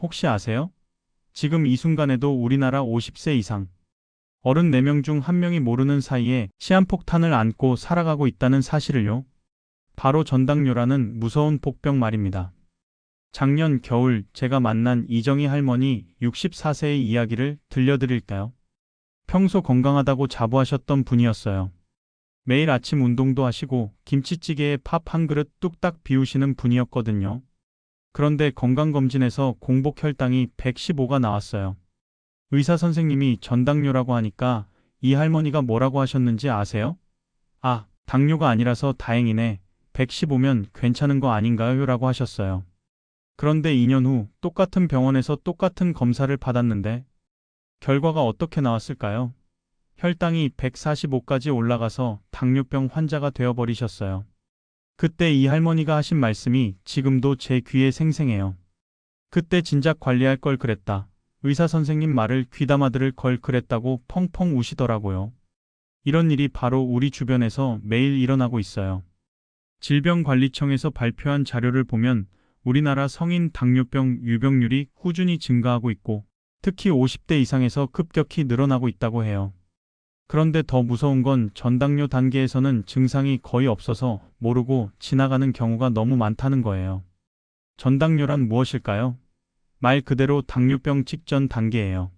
혹시 아세요? 지금 이 순간에도 우리나라 50세 이상 어른 4명 중 1명이 모르는 사이에 시한폭탄을 안고 살아가고 있다는 사실을요. 바로 전당뇨라는 무서운 복병 말입니다. 작년 겨울 제가 만난 이정희 할머니 64세의 이야기를 들려드릴까요? 평소 건강하다고 자부하셨던 분이었어요. 매일 아침 운동도 하시고 김치찌개에 밥 한 그릇 뚝딱 비우시는 분이었거든요. 그런데 건강검진에서 공복 혈당이 115가 나왔어요. 의사 선생님이 전당뇨라고 하니까 이 할머니가 뭐라고 하셨는지 아세요? 아, 당뇨가 아니라서 다행이네. 115면 괜찮은 거 아닌가요? 라고 하셨어요. 그런데 2년 후 똑같은 병원에서 똑같은 검사를 받았는데 결과가 어떻게 나왔을까요? 혈당이 145까지 올라가서 당뇨병 환자가 되어버리셨어요. 그때 이 할머니가 하신 말씀이 지금도 제 귀에 생생해요. 그때 진작 관리할 걸 그랬다. 의사 선생님 말을 귀담아 들을 걸 그랬다고 펑펑 우시더라고요. 이런 일이 바로 우리 주변에서 매일 일어나고 있어요. 질병관리청에서 발표한 자료를 보면 우리나라 성인 당뇨병 유병률이 꾸준히 증가하고 있고 특히 50대 이상에서 급격히 늘어나고 있다고 해요. 그런데 더 무서운 건 전당뇨 단계에서는 증상이 거의 없어서 모르고 지나가는 경우가 너무 많다는 거예요. 전당뇨란 무엇일까요? 말 그대로 당뇨병 직전 단계예요.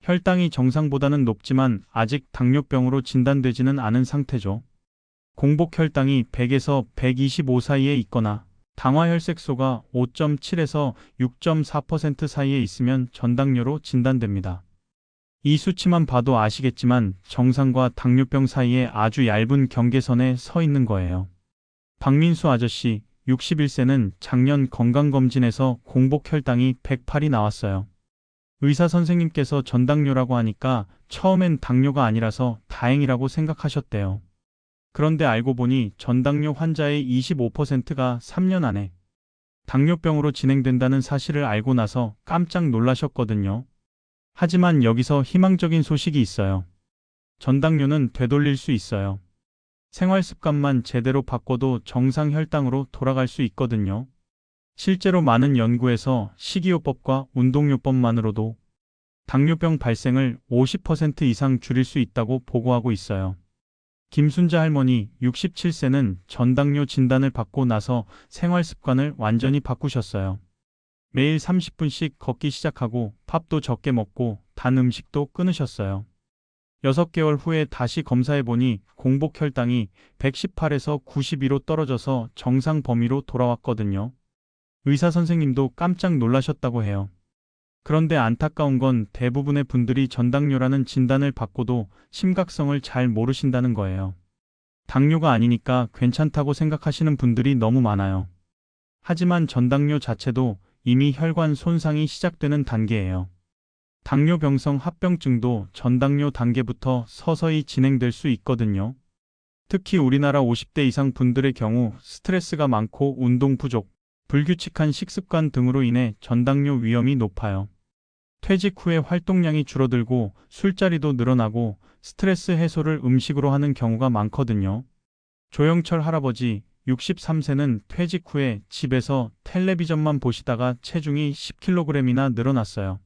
혈당이 정상보다는 높지만 아직 당뇨병으로 진단되지는 않은 상태죠. 공복 혈당이 100에서 125 사이에 있거나 당화혈색소가 5.7에서 6.4% 사이에 있으면 전당뇨로 진단됩니다. 이 수치만 봐도 아시겠지만 정상과 당뇨병 사이에 아주 얇은 경계선에 서 있는 거예요. 박민수 아저씨 61세는 작년 건강검진에서 공복 혈당이 108이 나왔어요. 의사 선생님께서 전당뇨라고 하니까 처음엔 당뇨가 아니라서 다행이라고 생각하셨대요. 그런데 알고 보니 전당뇨 환자의 25%가 3년 안에 당뇨병으로 진행된다는 사실을 알고 나서 깜짝 놀라셨거든요. 하지만 여기서 희망적인 소식이 있어요. 전당뇨는 되돌릴 수 있어요. 생활 습관만 제대로 바꿔도 정상 혈당으로 돌아갈 수 있거든요. 실제로 많은 연구에서 식이요법과 운동요법만으로도 당뇨병 발생을 50% 이상 줄일 수 있다고 보고하고 있어요. 김순자 할머니 67세는 전당뇨 진단을 받고 나서 생활 습관을 완전히 바꾸셨어요. 매일 30분씩 걷기 시작하고 밥도 적게 먹고 단 음식도 끊으셨어요. 6개월 후에 다시 검사해보니 공복 혈당이 118에서 92로 떨어져서 정상 범위로 돌아왔거든요. 의사 선생님도 깜짝 놀라셨다고 해요. 그런데 안타까운 건 대부분의 분들이 전당뇨라는 진단을 받고도 심각성을 잘 모르신다는 거예요. 당뇨가 아니니까 괜찮다고 생각하시는 분들이 너무 많아요. 하지만 전당뇨 자체도 이미 혈관 손상이 시작되는 단계예요. 당뇨병성 합병증도 전당뇨 단계부터 서서히 진행될 수 있거든요. 특히 우리나라 50대 이상 분들의 경우 스트레스가 많고 운동 부족, 불규칙한 식습관 등으로 인해 전당뇨 위험이 높아요. 퇴직 후에 활동량이 줄어들고 술자리도 늘어나고 스트레스 해소를 음식으로 하는 경우가 많거든요. 조영철 할아버지 63세는 퇴직 후에 집에서 텔레비전만 보시다가 체중이 10kg이나 늘어났어요.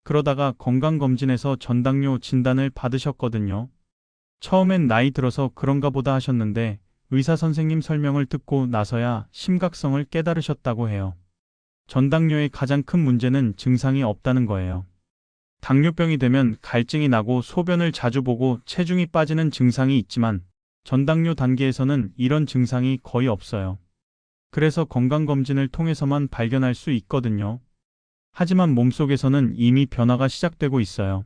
그러다가 건강검진에서 전당뇨 진단을 받으셨거든요. 처음엔 나이 들어서 그런가 보다 하셨는데 의사 선생님 설명을 듣고 나서야 심각성을 깨달으셨다고 해요. 전당뇨의 가장 큰 문제는 증상이 없다는 거예요. 당뇨병이 되면 갈증이 나고 소변을 자주 보고 체중이 빠지는 증상이 있지만 전당뇨 단계에서는 이런 증상이 거의 없어요. 그래서 건강검진을 통해서만 발견할 수 있거든요. 하지만 몸속에서는 이미 변화가 시작되고 있어요.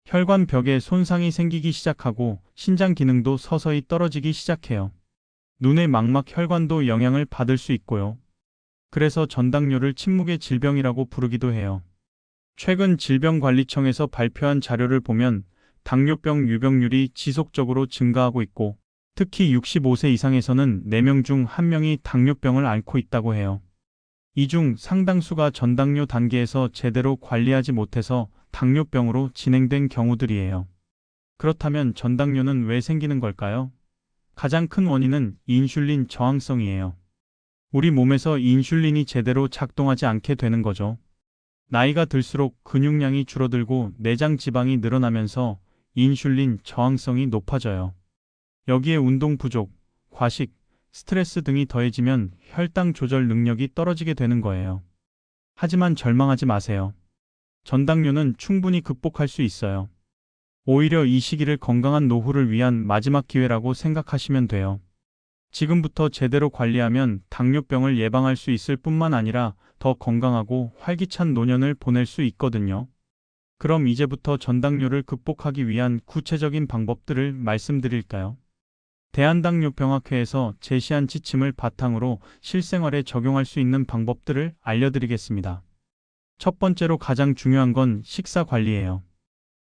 혈관 벽에 손상이 생기기 시작하고 신장 기능도 서서히 떨어지기 시작해요. 눈의 망막 혈관도 영향을 받을 수 있고요. 그래서 전당뇨를 침묵의 질병이라고 부르기도 해요. 최근 질병관리청에서 발표한 자료를 보면 당뇨병 유병률이 지속적으로 증가하고 있고 특히 65세 이상에서는 4명 중 1명이 당뇨병을 앓고 있다고 해요. 이 중 상당수가 전당뇨 단계에서 제대로 관리하지 못해서 당뇨병으로 진행된 경우들이에요. 그렇다면 전당뇨는 왜 생기는 걸까요? 가장 큰 원인은 인슐린 저항성이에요. 우리 몸에서 인슐린이 제대로 작동하지 않게 되는 거죠. 나이가 들수록 근육량이 줄어들고 내장 지방이 늘어나면서 인슐린 저항성이 높아져요. 여기에 운동 부족, 과식, 스트레스 등이 더해지면 혈당 조절 능력이 떨어지게 되는 거예요. 하지만 절망하지 마세요. 전당뇨는 충분히 극복할 수 있어요. 오히려 이 시기를 건강한 노후를 위한 마지막 기회라고 생각하시면 돼요. 지금부터 제대로 관리하면 당뇨병을 예방할 수 있을 뿐만 아니라 더 건강하고 활기찬 노년을 보낼 수 있거든요. 그럼 이제부터 전당뇨를 극복하기 위한 구체적인 방법들을 말씀드릴까요? 대한당뇨병학회에서 제시한 지침을 바탕으로 실생활에 적용할 수 있는 방법들을 알려드리겠습니다. 첫 번째로 가장 중요한 건 식사 관리예요.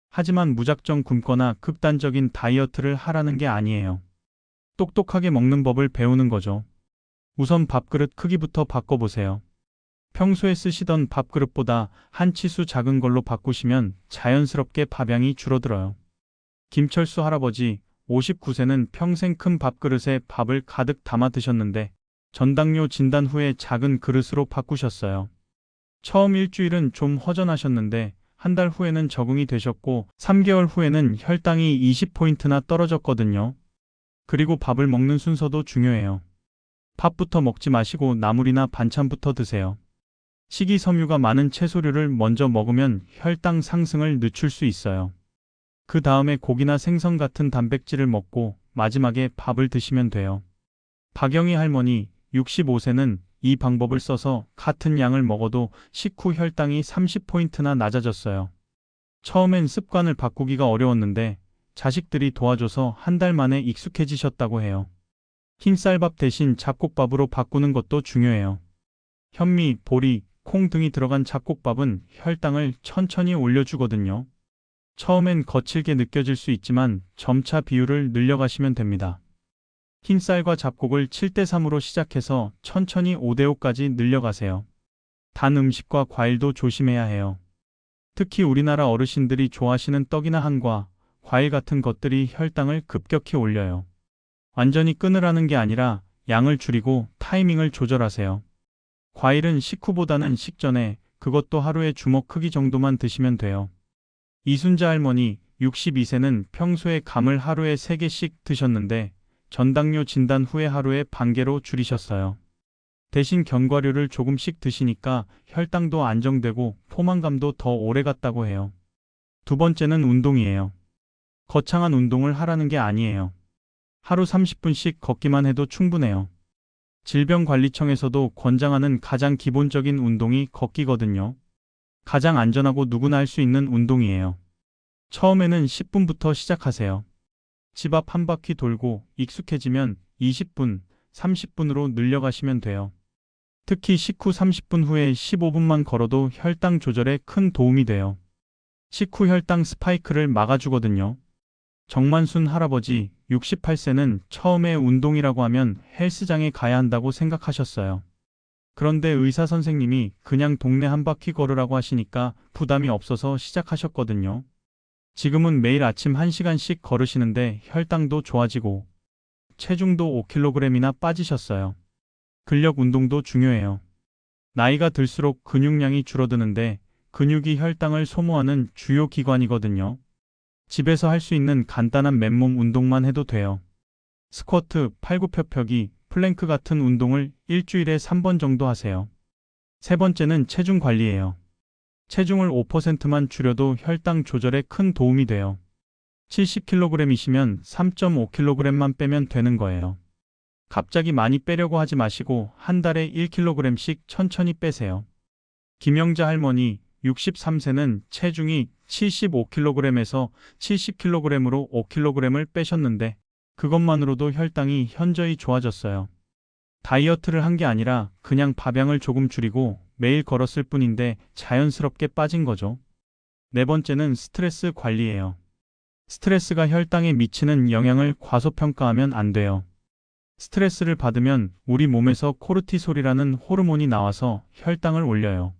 하지만 무작정 굶거나 극단적인 다이어트를 하라는 게 아니에요. 똑똑하게 먹는 법을 배우는 거죠. 우선 밥그릇 크기부터 바꿔보세요. 평소에 쓰시던 밥그릇보다 한 치수 작은 걸로 바꾸시면 자연스럽게 밥양이 줄어들어요. 김철수 할아버지 59세는 평생 큰 밥그릇에 밥을 가득 담아 드셨는데 전당뇨 진단 후에 작은 그릇으로 바꾸셨어요. 처음 일주일은 좀 허전하셨는데 한 달 후에는 적응이 되셨고 3개월 후에는 혈당이 20포인트나 떨어졌거든요. 그리고 밥을 먹는 순서도 중요해요. 밥부터 먹지 마시고 나물이나 반찬부터 드세요. 식이섬유가 많은 채소류를 먼저 먹으면 혈당 상승을 늦출 수 있어요. 그 다음에 고기나 생선 같은 단백질을 먹고 마지막에 밥을 드시면 돼요. 박영희 할머니 65세는 이 방법을 써서 같은 양을 먹어도 식후 혈당이 30포인트나 낮아졌어요. 처음엔 습관을 바꾸기가 어려웠는데 자식들이 도와줘서 한 달 만에 익숙해지셨다고 해요. 흰쌀밥 대신 잡곡밥으로 바꾸는 것도 중요해요. 현미, 보리, 콩 등이 들어간 잡곡밥은 혈당을 천천히 올려주거든요. 처음엔 거칠게 느껴질 수 있지만 점차 비율을 늘려가시면 됩니다. 흰쌀과 잡곡을 7대3으로 시작해서 천천히 5대5까지 늘려가세요. 단 음식과 과일도 조심해야 해요. 특히 우리나라 어르신들이 좋아하시는 떡이나 한과, 과일 같은 것들이 혈당을 급격히 올려요. 완전히 끊으라는 게 아니라 양을 줄이고 타이밍을 조절하세요. 과일은 식후보다는 식전에, 그것도 하루에 주먹 크기 정도만 드시면 돼요. 이순자 할머니 62세는 평소에 감을 하루에 3개씩 드셨는데 전당뇨 진단 후에 하루에 반 개로 줄이셨어요. 대신 견과류를 조금씩 드시니까 혈당도 안정되고 포만감도 더 오래 갔다고 해요. 두 번째는 운동이에요. 거창한 운동을 하라는 게 아니에요. 하루 30분씩 걷기만 해도 충분해요. 질병관리청에서도 권장하는 가장 기본적인 운동이 걷기거든요. 가장 안전하고 누구나 할 수 있는 운동이에요. 처음에는 10분부터 시작하세요. 집 앞 한 바퀴 돌고 익숙해지면 20분, 30분으로 늘려가시면 돼요. 특히 식후 30분 후에 15분만 걸어도 혈당 조절에 큰 도움이 돼요. 식후 혈당 스파이크를 막아주거든요. 정만순 할아버지 68세는 처음에 운동이라고 하면 헬스장에 가야 한다고 생각하셨어요. 그런데 의사 선생님이 그냥 동네 한 바퀴 걸으라고 하시니까 부담이 없어서 시작하셨거든요. 지금은 매일 아침 1시간씩 걸으시는데 혈당도 좋아지고 체중도 5kg이나 빠지셨어요. 근력 운동도 중요해요. 나이가 들수록 근육량이 줄어드는데 근육이 혈당을 소모하는 주요 기관이거든요. 집에서 할 수 있는 간단한 맨몸 운동만 해도 돼요. 스쿼트, 팔굽혀펴기, 플랭크 같은 운동을 일주일에 3번 정도 하세요. 세 번째는 체중 관리예요. 체중을 5%만 줄여도 혈당 조절에 큰 도움이 돼요. 70kg이시면 3.5kg만 빼면 되는 거예요. 갑자기 많이 빼려고 하지 마시고 한 달에 1kg씩 천천히 빼세요. 김영자 할머니 63세는 체중이 75kg에서 70kg으로 5kg을 빼셨는데 그것만으로도 혈당이 현저히 좋아졌어요. 다이어트를 한 게 아니라 그냥 밥양을 조금 줄이고 매일 걸었을 뿐인데 자연스럽게 빠진 거죠. 네 번째는 스트레스 관리예요. 스트레스가 혈당에 미치는 영향을 과소평가하면 안 돼요. 스트레스를 받으면 우리 몸에서 코르티솔이라는 호르몬이 나와서 혈당을 올려요.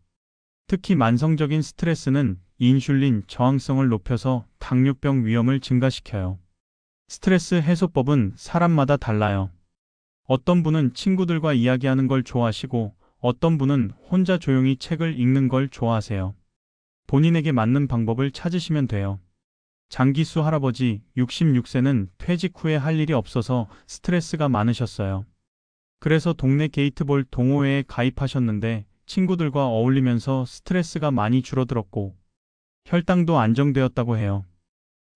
특히 만성적인 스트레스는 인슐린 저항성을 높여서 당뇨병 위험을 증가시켜요. 스트레스 해소법은 사람마다 달라요. 어떤 분은 친구들과 이야기하는 걸 좋아하시고 어떤 분은 혼자 조용히 책을 읽는 걸 좋아하세요. 본인에게 맞는 방법을 찾으시면 돼요. 장기수 할아버지 66세는 퇴직 후에 할 일이 없어서 스트레스가 많으셨어요. 그래서 동네 게이트볼 동호회에 가입하셨는데 친구들과 어울리면서 스트레스가 많이 줄어들었고 혈당도 안정되었다고 해요.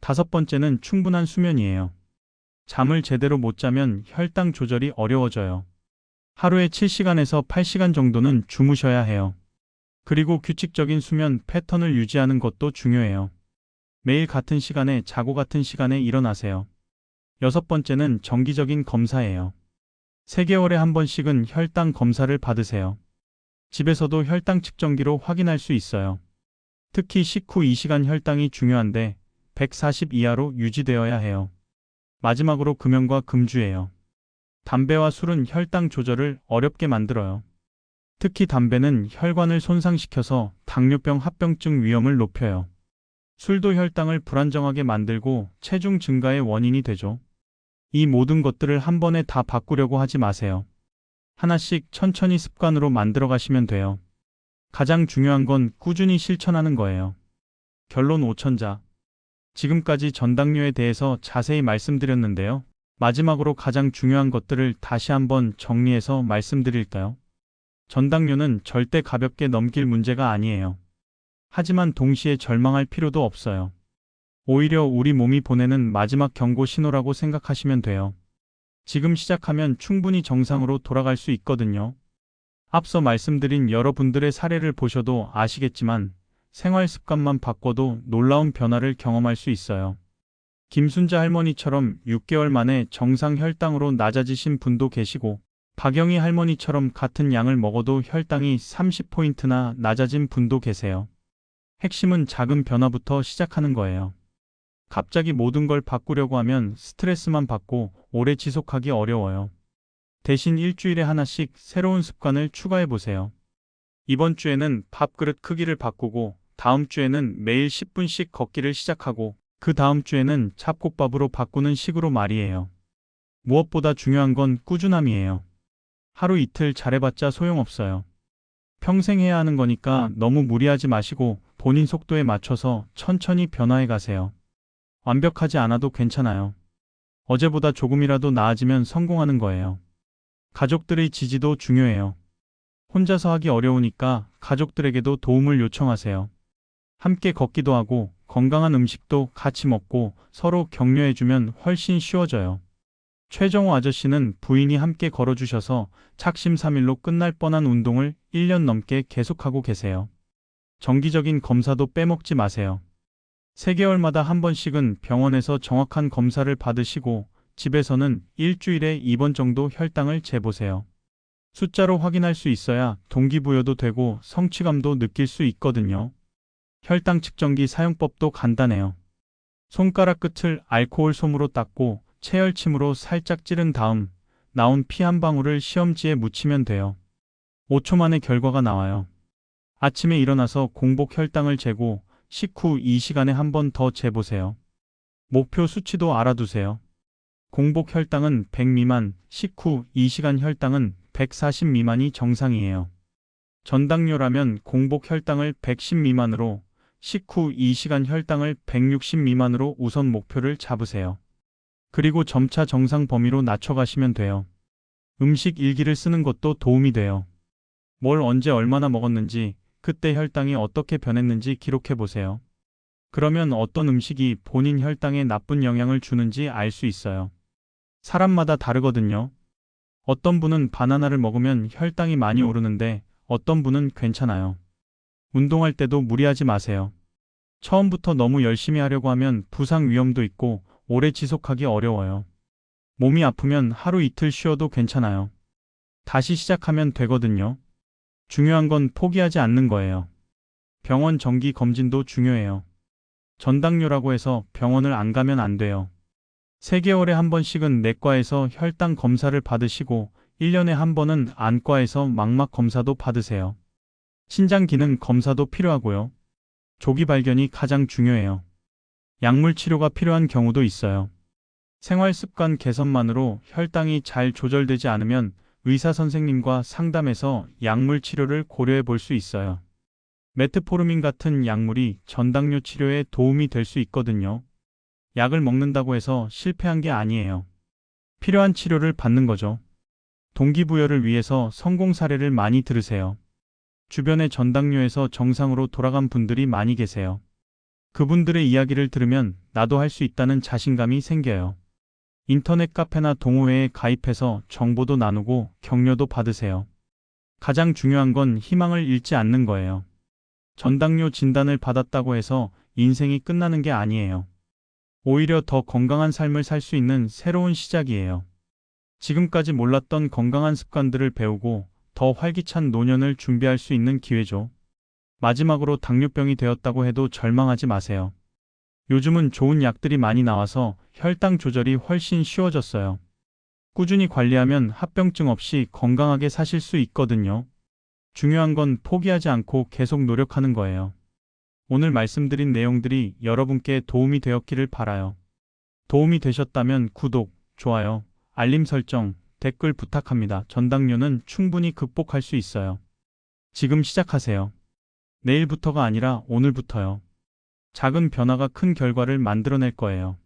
다섯 번째는 충분한 수면이에요. 잠을 제대로 못 자면 혈당 조절이 어려워져요. 하루에 7시간에서 8시간 정도는 주무셔야 해요. 그리고 규칙적인 수면 패턴을 유지하는 것도 중요해요. 매일 같은 시간에 자고 같은 시간에 일어나세요. 여섯 번째는 정기적인 검사예요. 3개월에 한 번씩은 혈당 검사를 받으세요. 집에서도 혈당 측정기로 확인할 수 있어요. 특히 식후 2시간 혈당이 중요한데 140 이하로 유지되어야 해요. 마지막으로 금연과 금주예요. 담배와 술은 혈당 조절을 어렵게 만들어요. 특히 담배는 혈관을 손상시켜서 당뇨병, 합병증 위험을 높여요. 술도 혈당을 불안정하게 만들고 체중 증가의 원인이 되죠. 이 모든 것들을 한 번에 다 바꾸려고 하지 마세요. 하나씩 천천히 습관으로 만들어 가시면 돼요. 가장 중요한 건 꾸준히 실천하는 거예요. 결론 오천자. 지금까지 전당뇨에 대해서 자세히 말씀드렸는데요. 마지막으로 가장 중요한 것들을 다시 한번 정리해서 말씀드릴까요? 전당뇨는 절대 가볍게 넘길 문제가 아니에요. 하지만 동시에 절망할 필요도 없어요. 오히려 우리 몸이 보내는 마지막 경고 신호라고 생각하시면 돼요. 지금 시작하면 충분히 정상으로 돌아갈 수 있거든요. 앞서 말씀드린 여러분들의 사례를 보셔도 아시겠지만 생활 습관만 바꿔도 놀라운 변화를 경험할 수 있어요. 김순자 할머니처럼 6개월 만에 정상 혈당으로 낮아지신 분도 계시고 박영희 할머니처럼 같은 양을 먹어도 혈당이 30포인트나 낮아진 분도 계세요. 핵심은 작은 변화부터 시작하는 거예요. 갑자기 모든 걸 바꾸려고 하면 스트레스만 받고 오래 지속하기 어려워요. 대신 일주일에 하나씩 새로운 습관을 추가해 보세요. 이번 주에는 밥그릇 크기를 바꾸고 다음 주에는 매일 10분씩 걷기를 시작하고 그 다음 주에는 잡곡밥으로 바꾸는 식으로 말이에요. 무엇보다 중요한 건 꾸준함이에요. 하루 이틀 잘해봤자 소용없어요. 평생 해야 하는 거니까 너무 무리하지 마시고 본인 속도에 맞춰서 천천히 변화해 가세요. 완벽하지 않아도 괜찮아요. 어제보다 조금이라도 나아지면 성공하는 거예요. 가족들의 지지도 중요해요. 혼자서 하기 어려우니까 가족들에게도 도움을 요청하세요. 함께 걷기도 하고 건강한 음식도 같이 먹고 서로 격려해주면 훨씬 쉬워져요. 최정호 아저씨는 부인이 함께 걸어주셔서 착심삼일로 끝날 뻔한 운동을 1년 넘게 계속하고 계세요. 정기적인 검사도 빼먹지 마세요. 3개월마다 한 번씩은 병원에서 정확한 검사를 받으시고 집에서는 일주일에 2번 정도 혈당을 재보세요. 숫자로 확인할 수 있어야 동기부여도 되고 성취감도 느낄 수 있거든요. 혈당 측정기 사용법도 간단해요. 손가락 끝을 알코올 솜으로 닦고 체열침으로 살짝 찌른 다음 나온 피 한 방울을 시험지에 묻히면 돼요. 5초 만에 결과가 나와요. 아침에 일어나서 공복 혈당을 재고 식후 2시간에 한 번 더 재보세요. 목표 수치도 알아두세요. 공복 혈당은 100 미만, 식후 2시간 혈당은 140 미만이 정상이에요. 전당뇨라면 공복 혈당을 110 미만으로, 식후 2시간 혈당을 160 미만으로 우선 목표를 잡으세요. 그리고 점차 정상 범위로 낮춰가시면 돼요. 음식 일기를 쓰는 것도 도움이 돼요. 뭘 언제 얼마나 먹었는지, 그때 혈당이 어떻게 변했는지 기록해보세요. 그러면 어떤 음식이 본인 혈당에 나쁜 영향을 주는지 알 수 있어요. 사람마다 다르거든요. 어떤 분은 바나나를 먹으면 혈당이 많이 오르는데 어떤 분은 괜찮아요. 운동할 때도 무리하지 마세요. 처음부터 너무 열심히 하려고 하면 부상 위험도 있고 오래 지속하기 어려워요. 몸이 아프면 하루 이틀 쉬어도 괜찮아요. 다시 시작하면 되거든요. 중요한 건 포기하지 않는 거예요. 병원 정기 검진도 중요해요. 전당뇨라고 해서 병원을 안 가면 안 돼요. 3개월에 한 번씩은 내과에서 혈당 검사를 받으시고 1년에 한 번은 안과에서 망막 검사도 받으세요. 신장 기능 검사도 필요하고요. 조기 발견이 가장 중요해요. 약물 치료가 필요한 경우도 있어요. 생활 습관 개선만으로 혈당이 잘 조절되지 않으면 의사 선생님과 상담해서 약물 치료를 고려해 볼 수 있어요. 메트포르민 같은 약물이 전당뇨 치료에 도움이 될 수 있거든요. 약을 먹는다고 해서 실패한 게 아니에요. 필요한 치료를 받는 거죠. 동기부여를 위해서 성공 사례를 많이 들으세요. 주변에 전당뇨에서 정상으로 돌아간 분들이 많이 계세요. 그분들의 이야기를 들으면 나도 할 수 있다는 자신감이 생겨요. 인터넷 카페나 동호회에 가입해서 정보도 나누고 격려도 받으세요. 가장 중요한 건 희망을 잃지 않는 거예요. 전당뇨 진단을 받았다고 해서 인생이 끝나는 게 아니에요. 오히려 더 건강한 삶을 살 수 있는 새로운 시작이에요. 지금까지 몰랐던 건강한 습관들을 배우고 더 활기찬 노년을 준비할 수 있는 기회죠. 마지막으로 당뇨병이 되었다고 해도 절망하지 마세요. 요즘은 좋은 약들이 많이 나와서 혈당 조절이 훨씬 쉬워졌어요. 꾸준히 관리하면 합병증 없이 건강하게 사실 수 있거든요. 중요한 건 포기하지 않고 계속 노력하는 거예요. 오늘 말씀드린 내용들이 여러분께 도움이 되었기를 바라요. 도움이 되셨다면 구독, 좋아요, 알림 설정, 댓글 부탁합니다. 전당뇨는 충분히 극복할 수 있어요. 지금 시작하세요. 내일부터가 아니라 오늘부터요. 작은 변화가 큰 결과를 만들어낼 거예요.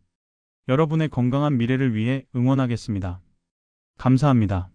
여러분의 건강한 미래를 위해 응원하겠습니다. 감사합니다.